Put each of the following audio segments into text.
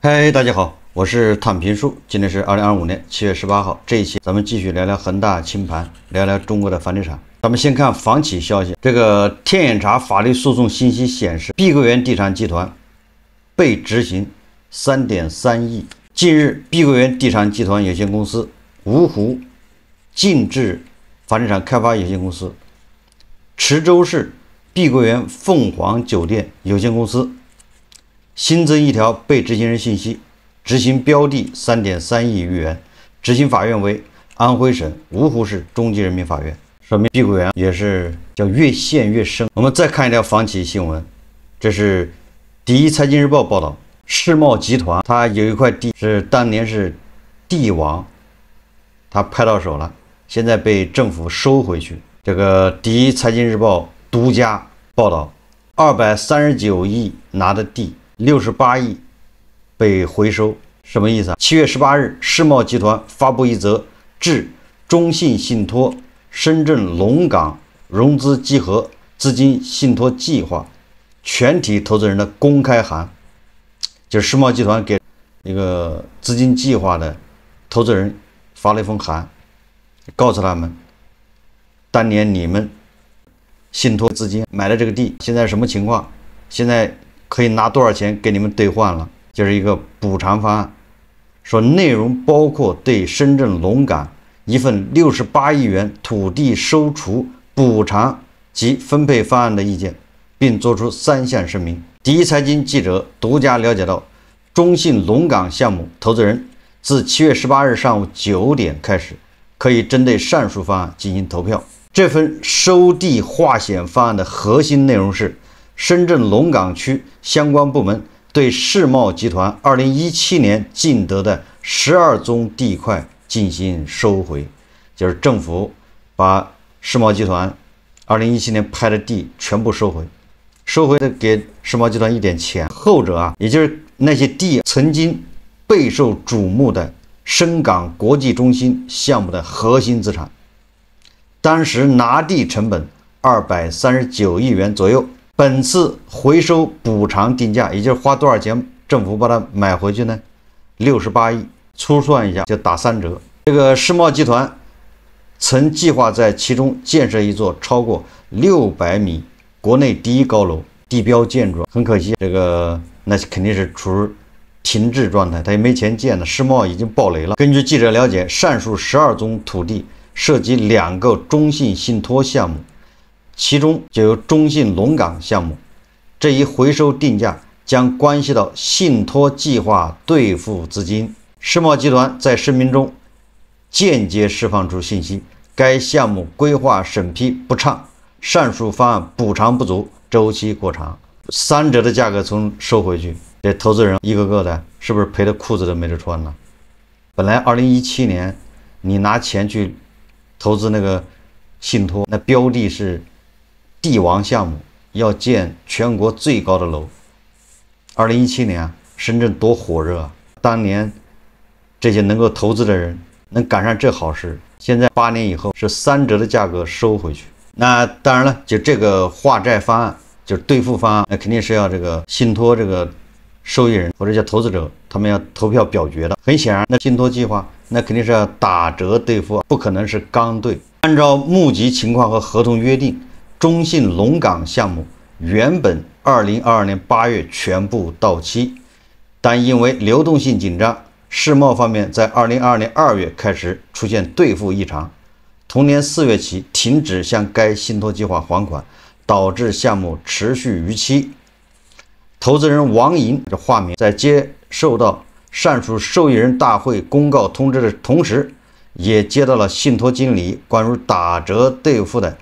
嗨，大家好，我是躺平树。今天是2025年7月18号，这一期咱们继续聊聊恒大清盘，聊聊中国的房地产。咱们先看房企消息，这个天眼查法律诉讼信息显示，碧桂园地产集团被执行3.3亿。近日，碧桂园地产集团有限公司、芜湖静致房地产开发有限公司、池州市碧桂园凤凰酒店有限公司新增一条被执行人信息，执行标的3.3亿余元，执行法院为安徽省芜湖市中级人民法院。说明碧桂园也是叫越陷越深。我们再看一条房企新闻，这是第一财经日报报道，世茂集团它有一块地是当年是地王，它拍到手了，现在被政府收回去。这个第一财经日报独家报道，239亿拿的地，68亿被回收，什么意思啊？7月18日，世茂集团发布一则致中信信托深圳龙岗融资集合资金信托计划全体投资人的公开函，就是世茂集团给一个资金计划的投资人发了一封函，告诉他们，当年你们信托资金买了这个地，现在什么情况？现在可以拿多少钱给你们兑换了？就是一个补偿方案，说内容包括对深圳龙岗一份68亿元土地收储补偿及分配方案的意见，并作出3项声明。第一财经记者独家了解到，中信龙岗项目投资人自7月18日上午9点开始，可以针对上述方案进行投票。这份收地划险方案的核心内容是，深圳龙岗区相关部门对世茂集团2017年竞得的12宗地块进行收回，就是政府把世茂集团2017年拍的地全部收回，收回的给世茂集团一点钱。后者也就是那些地曾经备受瞩目的深港国际中心项目的核心资产，当时拿地成本239亿元左右。本次回收补偿定价，也就是花多少钱政府把它买回去呢？68亿，粗算一下就打3折。这个世茂集团曾计划在其中建设一座超过600米国内第一高楼，地标建筑。很可惜，这个那肯定是处于停滞状态，他也没钱建了。世茂已经爆雷了。根据记者了解，上述12宗土地涉及2个中信信托项目，其中就有中信龙岗项目。这一回收定价将关系到信托计划兑付资金。世茂集团在声明中间接释放出信息，该项目规划审批不畅，上述方案补偿不足，周期过长，3折的价格从收回去，这投资人一个个的是不是赔的裤子都没得穿了？本来2017年你拿钱去投资那个信托，那标的是地王项目，要建全国最高的楼。2017年深圳多火热啊！当年这些能够投资的人能赶上这好事，现在8年以后是3折的价格收回去。那当然了，就这个化债方案，就是兑付方案，那肯定是要这个信托这个受益人或者叫投资者，他们要投票表决的。很显然，那信托计划那肯定是要打折兑付，不可能是刚兑。按照募集情况和合同约定，中信龙岗项目原本2022年8月全部到期，但因为流动性紧张，世茂方面在2022年2月开始出现兑付异常，同年4月起停止向该信托计划还款，导致项目持续逾期。投资人王莹（这化名）在接受到上述受益人大会公告通知的同时，也接到了信托经理关于打折兑付的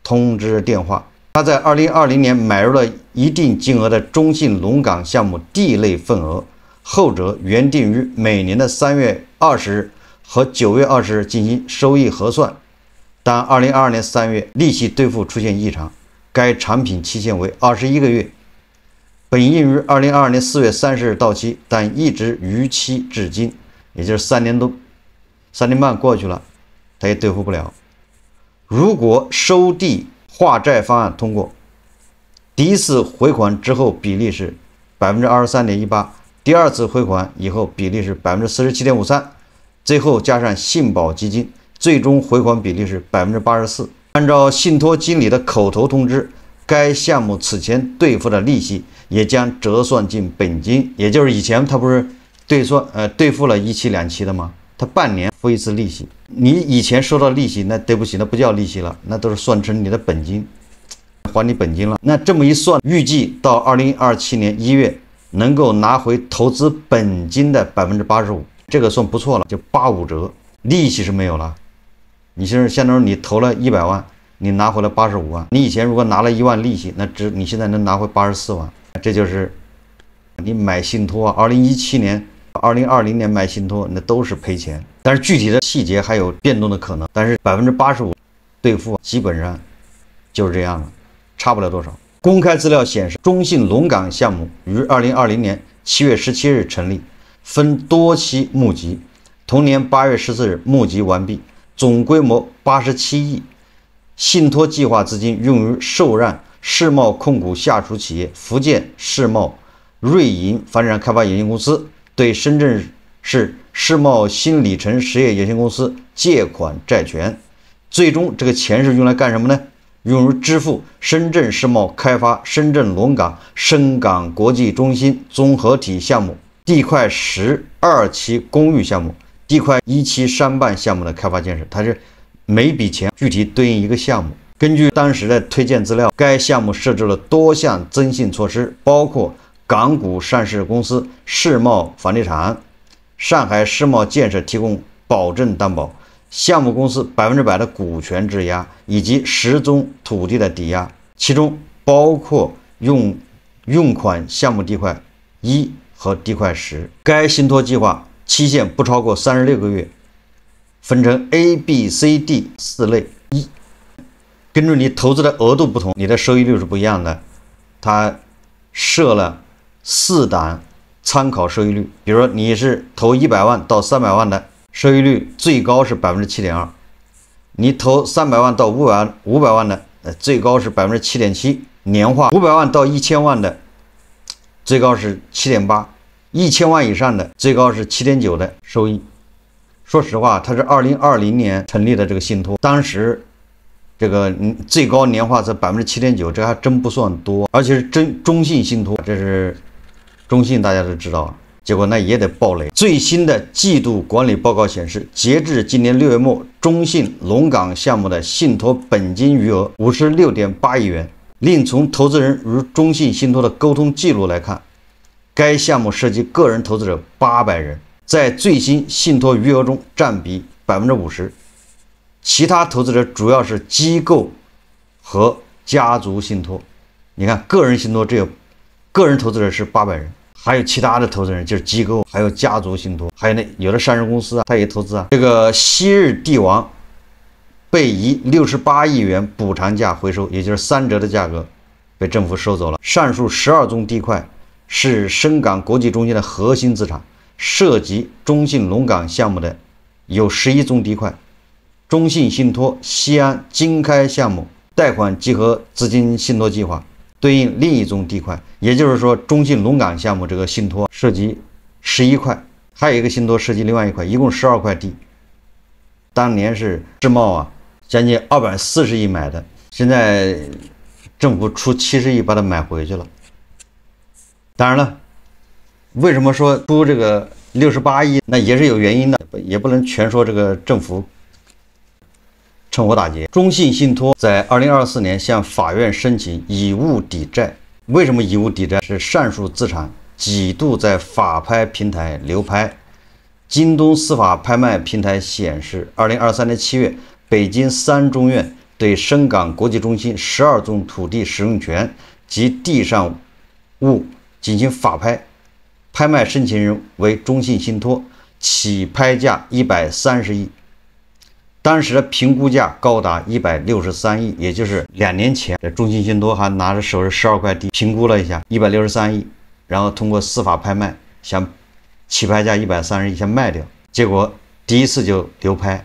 通知电话。他在2020年买入了一定金额的中信龙岗项目地类份额，后者原定于每年的3月20日和9月20日进行收益核算，但2022年3月利息兑付出现异常，该产品期限为21个月，本应于2022年4月30日到期，但一直逾期至今，也就是3年半过去了，他也兑付不了。如果收地化债方案通过，第一次回款之后比例是23.18%，第二次回款以后比例是47.53%，最后加上信保基金，最终回款比例是84%。按照信托经理的口头通知，该项目此前兑付的利息也将折算进本金，也就是以前他不是兑付了1期2期的吗？他半年付一次利息，你以前收到利息，那对不起，那不叫利息了，那都是算成你的本金，还你本金了。那这么一算，预计到2027年1月能够拿回投资本金的85%，这个算不错了，就85折，利息是没有了。你是相当于你投了100万，你拿回了85万。你以前如果拿了1万利息，那你现在能拿回84万。这就是你买信托啊，2017年、2020年买信托，那都是赔钱。但是具体的细节还有变动的可能。但是85%兑付基本上就是这样了，差不了多少。公开资料显示，中信龙岗项目于2020年7月17日成立，分多期募集，同年8月14日募集完毕。总规模87亿，信托计划资金用于受让世茂控股下属企业福建世茂瑞银房地产开发有限公司对深圳市世茂新里程实业有限公司借款债权。最终这个钱是用来干什么呢？用于支付深圳世茂开发深圳龙岗深港国际中心综合体项目地块102期公寓项目、地块1期商办项目的开发建设。它是每笔钱具体对应一个项目。根据当时的推荐资料，该项目设置了多项增信措施，包括港股上市公司世茂房地产、上海世茂建设提供保证担保、项目公司100%的股权质押以及10宗土地的抵押，其中包括用款项目地块1和地块10。该信托计划期限不超过36个月，分成 A、B、C、D 4类。根据你投资的额度不同，你的收益率是不一样的。它设了4档参考收益率，比如说你是投100万到300万的，收益率最高是 7.2%， 你投300万到500万的，最高是 7.7%， 年化500万到1000万的最高是 7.8%， 1000万以上的最高是 7.9% 的收益。说实话，它是2020年成立的这个信托，当时这个最高年化在 7.9%， 这还真不算多，而且是中信信托，这是中信大家都知道啊，结果那也得爆雷。最新的季度管理报告显示，截至今年6月末，中信龙岗项目的信托本金余额 56.8亿元。另从投资人与中信信托的沟通记录来看，该项目涉及个人投资者800人，在最新信托余额中占比 50%。其他投资者主要是机构和家族信托。你看，个人信托只有个人投资者是800人，还有其他的投资人就是机构，还有家族信托，还有有的上市公司啊，他也投资啊。这个昔日帝王被以68亿元补偿价回收，也就是3折的价格被政府收走了。上述12宗地块是深港国际中心的核心资产，涉及中信龙岗项目的有11宗地块。中信信托西安经开项目贷款集合资金信托计划对应另一宗地块，也就是说，中信龙岗项目这个信托涉及11块，还有一个信托涉及另外一块，一共12块地。当年是世茂啊，将近240亿买的，现在政府出70亿把它买回去了。当然了，为什么说出这个68亿，那也是有原因的，也不能全说这个政府趁火打劫。中信信托在2024年向法院申请以物抵债。为什么以物抵债？是上述资产几度在法拍平台流拍。京东司法拍卖平台显示，2023年7月，北京3中院对深港国际中心12宗土地使用权及地上物进行法拍，拍卖申请人为中信信托，起拍价130亿。当时的评估价高达163亿，也就是2年前，这中信信托还拿着手上12块地，评估了一下163亿，然后通过司法拍卖，想起拍价130亿想卖掉，结果第一次就流拍，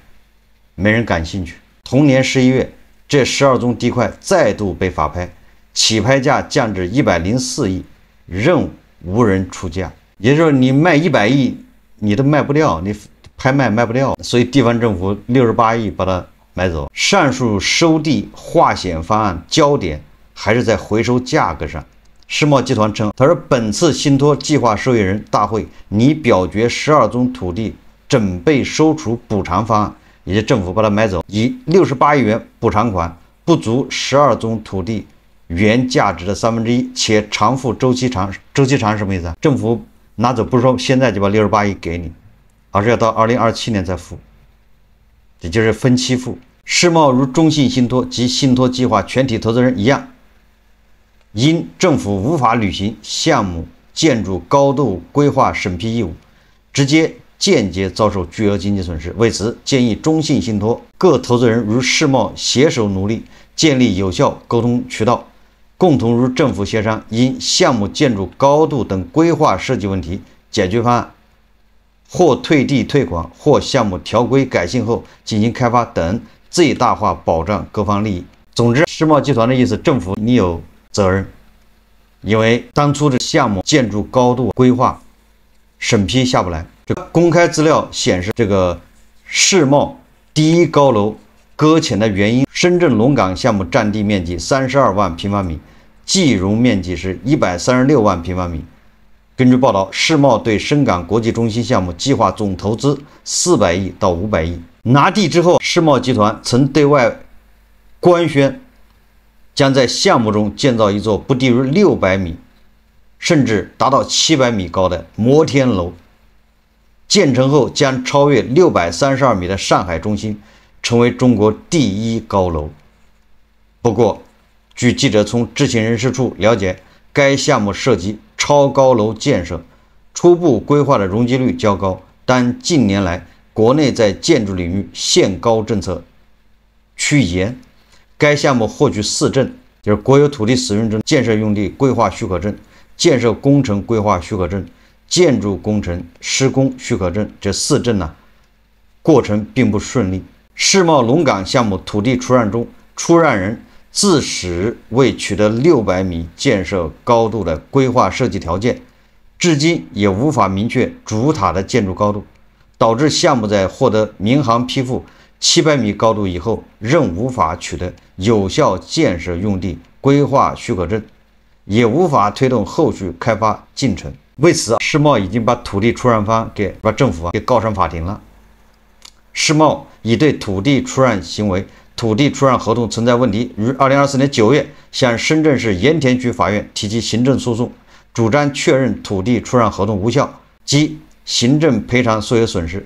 没人感兴趣。同年11月，这12宗地块再度被法拍，起拍价降至104亿，仍无人出价。也就是说你卖100亿，你都卖不掉，你拍卖卖不掉，所以地方政府68亿把它买走。上述收地划险方案焦点还是在回收价格上。世贸集团称，他说本次信托计划受益人大会拟表决12宗土地准备收储补偿方案，也就是政府把它买走，以68亿元补偿款不足12宗土地原价值的1/3，且偿付周期长。周期长是什么意思啊？政府拿走不是说现在就把68亿给你，而是要到2027年再付，也就是分期付。世贸如中信信托及信托计划全体投资人一样，因政府无法履行项目建筑高度规划审批义务，直接间接遭受巨额经济损失。为此，建议中信信托各投资人如世贸携手努力，建立有效沟通渠道，共同与政府协商，因项目建筑高度等规划设计问题解决方案，或退地退款，或项目条规改性后进行开发等，最大化保障各方利益。总之，世贸集团的意思，政府你有责任，因为当初的项目建筑高度规划审批下不来。这公开资料显示，这个世贸第一高楼搁浅的原因，深圳龙岗项目占地面积32万平方米，计容面积是136万平方米。根据报道，世贸对深港国际中心项目计划总投资400亿到500亿。拿地之后，世贸集团曾对外官宣，将在项目中建造一座不低于600米，甚至达到700米高的摩天楼。建成后将超越632米的上海中心，成为中国第一高楼。不过，据记者从知情人士处了解，该项目涉及超高楼建设，初步规划的容积率较高，但近年来国内在建筑领域限高政策趋严。该项目获取4证，就是国有土地使用证、建设用地规划许可证、建设工程规划许可证、建筑工程施工许可证，这4证呢，过程并不顺利。世贸龙岗项目土地出让中，出让人自始未取得600米建设高度的规划设计条件，至今也无法明确主塔的建筑高度，导致项目在获得民航批复700米高度以后，仍无法取得有效建设用地规划许可证，也无法推动后续开发进程。为此，世贸已经把土地出让方把政府给告上法庭了。世贸已对土地出让行为、土地出让合同存在问题，于2024年9月向深圳市盐田区法院提起行政诉讼，主张确认土地出让合同无效及行政赔偿所有损失。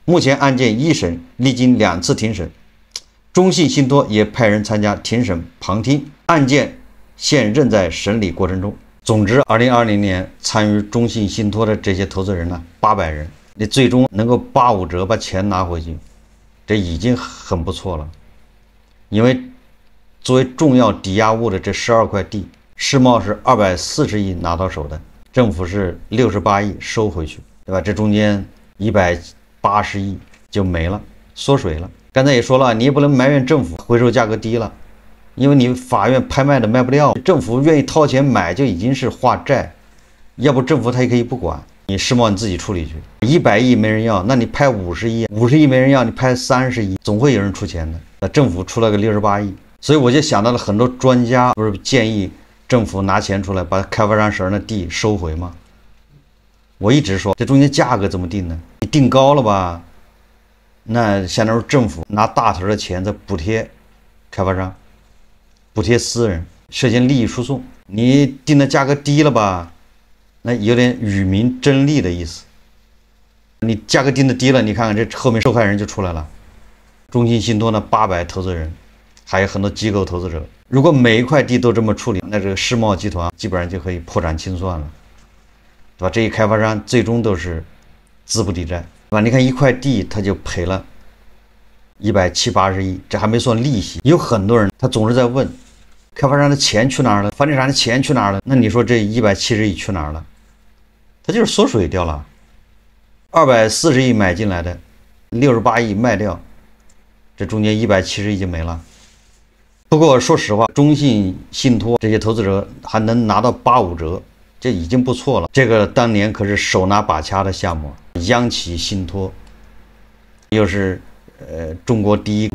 目前案件一审历经2次庭审，中信信托也派人参加庭审旁听，案件现仍在审理过程中。总之，2020年参与中信信托的这些投资人呢，800人，你最终能够85折把钱拿回去，这已经很不错了。因为作为重要抵押物的这12块地，世贸是240亿拿到手的，政府是68亿收回去，对吧？这中间180亿就没了，缩水了。刚才也说了，你也不能埋怨政府回收价格低了，因为你法院拍卖的卖不掉，政府愿意掏钱买就已经是化债，要不政府他也可以不管，你世贸你自己处理去。100亿没人要，那你拍50亿，50亿没人要，你拍30亿，总会有人出钱的。那政府出了个68亿，所以我就想到了很多专家不是建议政府拿钱出来把开发商手上的地收回吗？我一直说这中间价格怎么定呢？你定高了吧，那相当于政府拿大头的钱在补贴开发商，补贴私人，涉嫌利益输送。你定的价格低了吧，那有点与民争利的意思。你价格定的低了，你看看这后面受害人就出来了。中信信托呢800投资人，还有很多机构投资者。如果每一块地都这么处理，那这个世贸集团基本上就可以破产清算了，对吧？这一开发商最终都是资不抵债，对吧？你看一块地他就赔了170、80亿，这还没算利息。有很多人他总是在问，开发商的钱去哪儿了？房地产的钱去哪儿了？那你说这170亿去哪儿了？它就是缩水掉了。240亿买进来的，68亿卖掉，这中间170亿就没了。不过说实话，中信信托这些投资者还能拿到85折，这已经不错了。这个当年可是手拿把掐的项目，央企信托，又是中国第一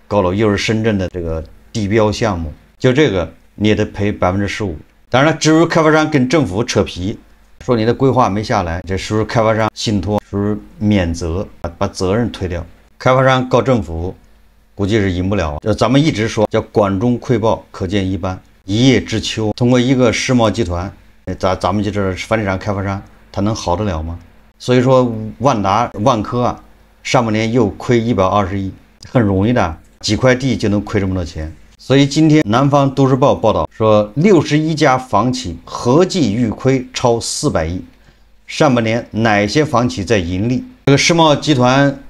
高楼，又是深圳的这个地标项目，就这个你也得赔15%。当然了，至于开发商跟政府扯皮，说你的规划没下来，这是不是开发商信托是不是免责，把责任推掉？开发商告政府，估计是赢不了。咱们一直说叫管中窥豹，可见一斑。一叶知秋，通过一个世贸集团，咱们就知道房地产开发商他能好得了吗？所以说万达、万科啊，上半年又亏120亿，很容易的，几块地就能亏这么多钱。所以今天南方都市报报道说，61家房企合计预亏超400亿。上半年哪些房企在盈利？这个世贸集团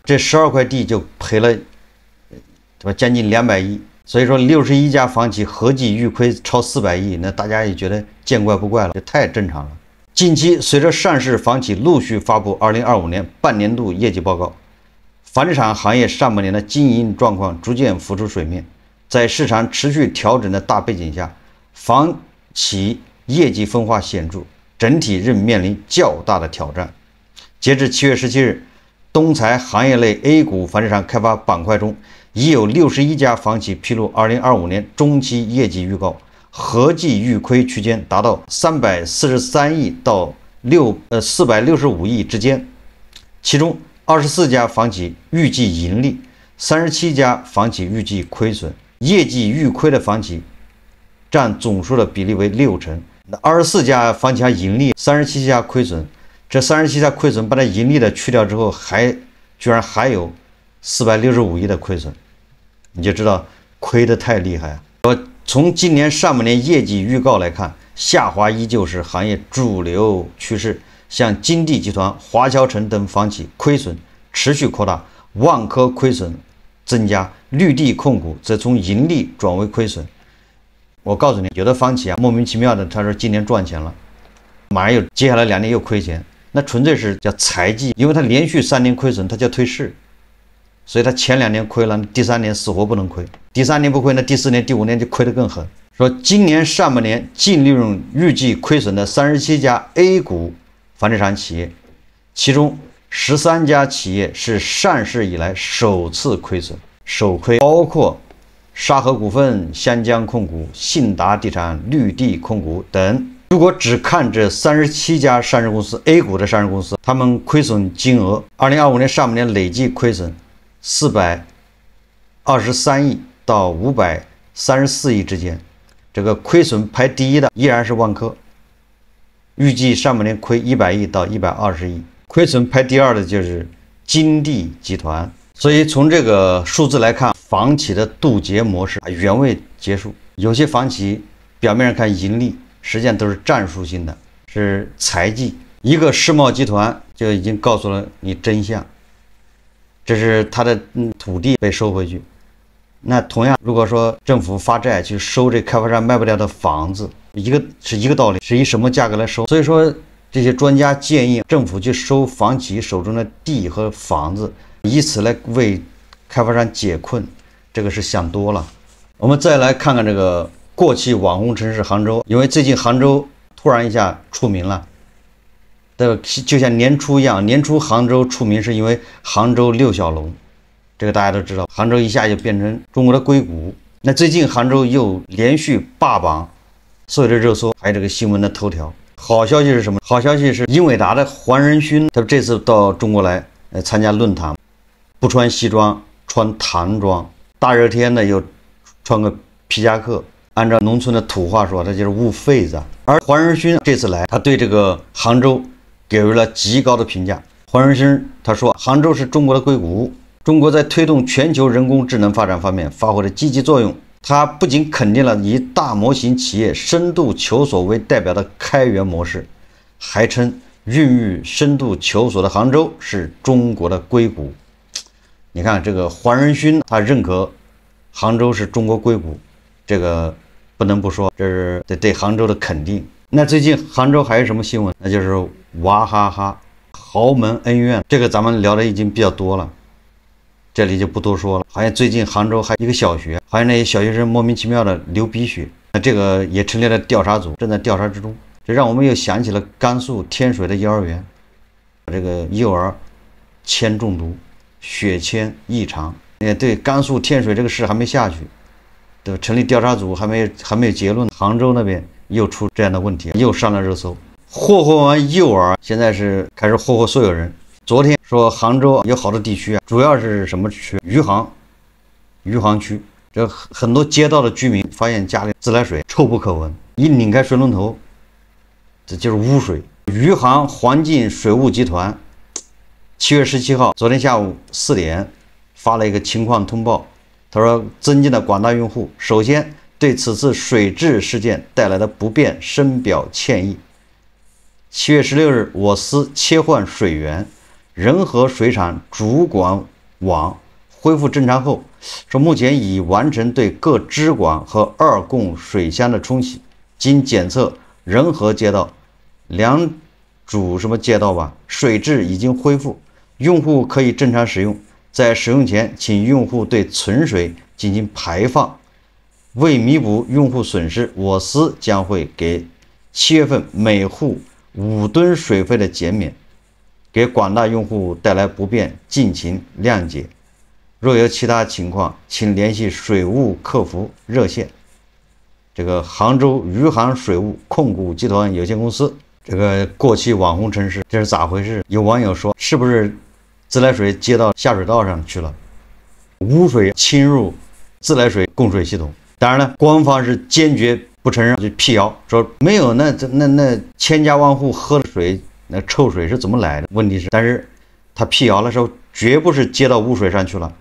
这12块地就赔了，对吧？将近200亿。所以说61家房企合计预亏超400亿，那大家也觉得见怪不怪了，这太正常了。近期随着上市房企陆续发布2025年半年度业绩报告，房地产行业上半年的经营状况逐渐浮出水面。在市场持续调整的大背景下，房企业绩分化显著，整体仍面临较大的挑战。截至7月17日，东财行业类 A 股房地产开发板块中，已有61家房企披露2025年中期业绩预告，合计预亏区间达到343亿到465亿之间，其中24家房企预计盈利，37家房企预计亏损。业绩预亏的房企占总数的比例为60%， 24家房企还盈利，37家亏损。这37家亏损把它盈利的去掉之后，居然还有465亿的亏损，你就知道亏得太厉害啊！从今年上半年业绩预告来看，下滑依旧是行业主流趋势，像金地集团、华侨城等房企亏损持续扩大，万科亏损增加，绿地控股则从盈利转为亏损。我告诉你，有的房企啊，莫名其妙的，他说今年赚钱了，马上接下来2年又亏钱，那纯粹是叫财技，因为他连续3年亏损，他叫退市，所以他前2年亏了，第3年死活不能亏，第3年不亏，那第4年、第5年就亏得更狠。说今年上半年净利润预计亏损的37家 A 股房地产企业，其中13家企业是上市以来首次亏损，首亏包括沙河股份、湘江控股、信达地产、绿地控股等。如果只看这37家上市公司 A 股的上市公司，他们亏损金额2025年上半年累计亏损423亿到534亿之间。这个亏损排第一的依然是万科，预计上半年亏100亿到120亿。亏损排第2的就是金地集团。所以从这个数字来看，房企的渡劫模式远未结束。有些房企表面上看盈利，实际上都是战术性的，是财技。一个世贸集团就已经告诉了你真相，这是他的土地被收回去。那同样，如果说政府发债去收这开发商卖不掉的房子，一个道理，是以什么价格来收？所以说，这些专家建议政府去收房企手中的地和房子，以此来为开发商解困，这个是想多了。我们再来看看这个过气网红城市杭州，因为最近杭州突然一下出名了，就像年初一样，年初杭州出名是因为杭州6小龙。这个大家都知道，杭州一下就变成中国的硅谷。那最近杭州又连续霸榜所有的热搜，还有这个新闻的头条。好消息是什么？好消息是英伟达的黄仁勋，他这次到中国来参加论坛，不穿西装，穿唐装，大热天的又穿个皮夹克，按照农村的土话说，他就是痦痱子。而黄仁勋这次来，他对这个杭州给予了极高的评价。黄仁勋他说，杭州是中国的硅谷。中国在推动全球人工智能发展方面发挥了积极作用。它不仅肯定了以大模型企业深度求索为代表的开源模式，还称孕育深度求索的杭州是中国的硅谷。你看这个黄仁勋，他认可杭州是中国硅谷，这个不能不说，这是对杭州的肯定。那最近杭州还有什么新闻？那就是娃哈哈豪门恩怨，这个咱们聊的已经比较多了。这里就不多说了。好像最近杭州还有一个小学，好像那些小学生莫名其妙的流鼻血，那这个也成立了调查组，正在调查之中。这让我们又想起了甘肃天水的幼儿园，这个幼儿铅中毒，血铅异常。对，甘肃天水这个事还没下去，对，成立调查组还没有结论。杭州那边又出这样的问题，又上了热搜。霍霍完幼儿，现在是开始霍霍所有人。昨天说杭州有好多地区啊，主要是什么区？余杭区，这很多街道的居民发现家里自来水臭不可闻，一拧开水龙头，这就是污水。余杭环境水务集团7月17号，昨天下午4点发了一个情况通报，他说增进了广大用户，首先对此次水质事件带来的不便深表歉意。7月16日，我司切换水源，仁和水产主管网恢复正常后，说目前已完成对各支管和二供水箱的冲洗，经检测仁和街道2主街道吧，水质已经恢复，用户可以正常使用。在使用前，请用户对存水进行排放。为弥补用户损失，我司将会给7月份每户5吨水费的减免，给广大用户带来不便，敬请谅解。若有其他情况，请联系水务客服热线。这个杭州余杭水务控股集团有限公司，这个过气网红城市，这是咋回事？有网友说，是不是自来水接到下水道上去了，污水侵入自来水供水系统？当然了，官方是坚决不承认，就辟谣说没有，那千家万户喝的水，那臭水是怎么来的？问题是，但是他辟谣了说，绝不是接到污水上去了，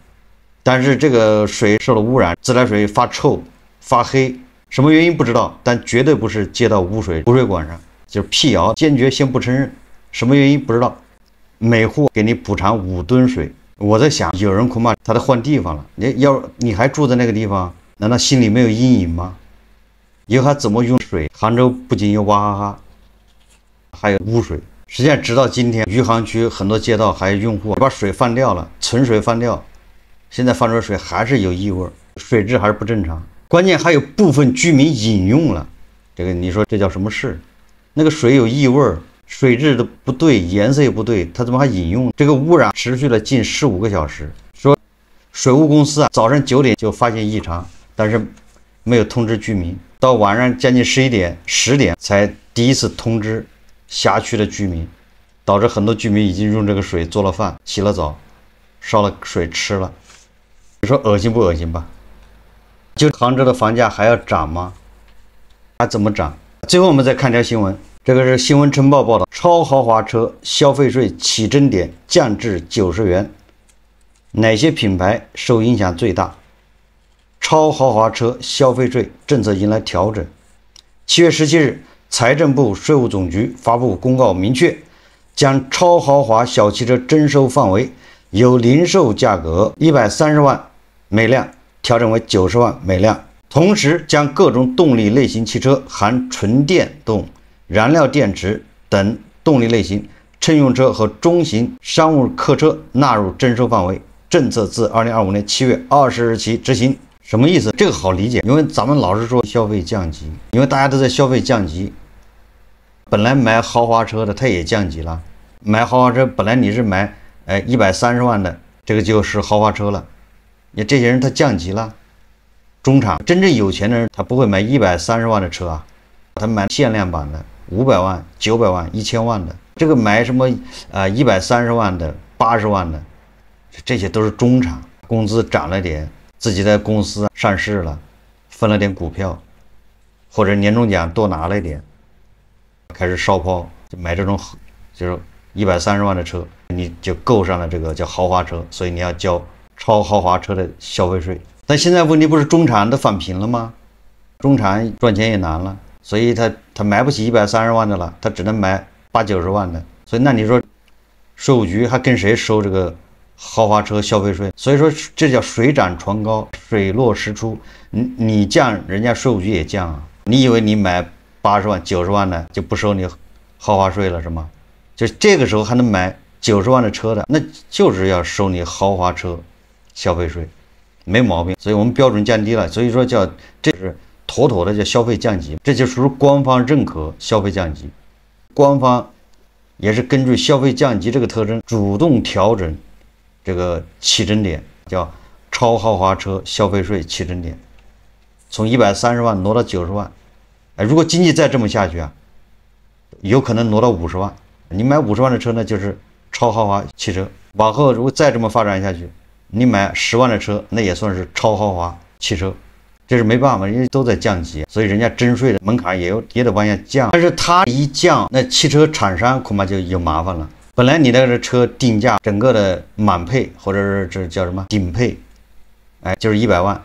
但是这个水受了污染，自来水发臭发黑，什么原因不知道，但绝对不是接到污水管上，就是辟谣，坚决先不承认，什么原因不知道。每户给你补偿5吨水，我在想，有人恐怕他得换地方了。你还住在那个地方，难道心里没有阴影吗？以后还怎么用水？杭州不仅有娃哈哈，还有污水。实际上，直到今天，余杭区很多街道还有用户把水放掉了，存水放掉，现在放出水还是有异味，水质还是不正常。关键还有部分居民饮用了，这个你说这叫什么事？那个水有异味，水质的不对，颜色也不对，他怎么还饮用？这个污染持续了近15个小时。说水务公司早上9点就发现异常，但是没有通知居民，到晚上将近11点、10点才第一次通知辖区的居民，导致很多居民已经用这个水做了饭、洗了澡、烧了水吃了。你说恶心不恶心吧？就杭州的房价还要涨吗？还怎么涨？最后我们再看条新闻，这个是新闻晨报报道，超豪华车消费税起征点降至90元，哪些品牌受影响最大？超豪华车消费税政策迎来调整。7月17日，财政部、税务总局发布公告，明确将超豪华小汽车征收范围由零售价格130万每辆调整为90万每辆，同时将各种动力类型汽车含纯电动、燃料电池等动力类型乘用车和中型商务客车纳入征收范围。政策自2025年7月20日起执行。什么意思？这个好理解，因为咱们老是说消费降级，因为大家都在消费降级。本来买豪华车的他也降级了，买豪华车本来你是买130万的，这个就是豪华车了。你这些人他降级了，中产真正有钱的人他不会买130万的车啊，他买限量版的500万、900万、1000万的。这个买什么130万的、80万的，这些都是中产，工资涨了点。自己的公司上市了，分了点股票，或者年终奖多拿了一点，开始烧抛，就买这种就是130万的车，你就够上了这个叫豪华车，所以你要交超豪华车的消费税。但现在问题不是中产都返贫了吗？中产赚钱也难了，所以他买不起130万的了，他只能买80、90万的。所以那你说税务局还跟谁收这个豪华车消费税？所以说这叫水涨船高，水落石出。你降，人家税务局也降啊。你以为你买80万、90万的就不收你豪华税了是吗？就这个时候还能买90万的车的，那就是要收你豪华车消费税，没毛病。所以我们标准降低了，所以说这是妥妥的叫消费降级，这就属于官方认可消费降级。官方也是根据消费降级这个特征，主动调整这个起征点，叫超豪华车消费税起征点，从130万挪到90万。如果经济再这么下去啊，有可能挪到50万。你买50万的车呢，就是超豪华汽车。往后如果再这么发展下去，你买10万的车，那也算是超豪华汽车。这是没办法，因为都在降级，所以人家征税的门槛也得往下降。但是它一降，那汽车厂商恐怕就有麻烦了。本来你那个车定价整个的满配或者是这叫什么顶配，就是100万，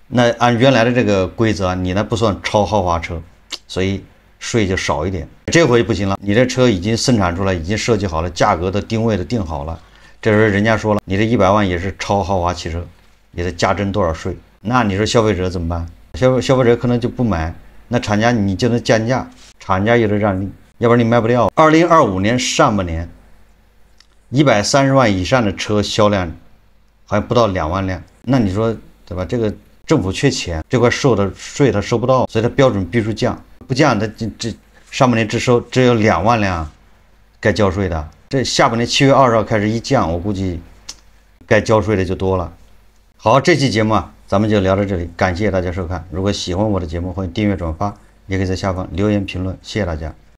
那按原来的这个规则，你那不算超豪华车，所以税就少一点。这回不行了，你这车已经生产出来，已经设计好了，价格的定位都定好了。这时候人家说了，你这100万也是超豪华汽车，也得加征多少税？那你说消费者怎么办？消费者可能就不买，那厂家你就能降价，厂家有的让利，要不然你卖不掉。2025年上半年，130万以上的车销量好像不到2万辆，那你说对吧？这个政府缺钱，这块收的税他收不到，所以它标准必须降，不降它这上半年只有2万辆该交税的，这下半年7月20号开始一降，我估计该交税的就多了。好，这期节目啊，咱们就聊到这里，感谢大家收看。如果喜欢我的节目，欢迎订阅转发，也可以在下方留言评论，谢谢大家。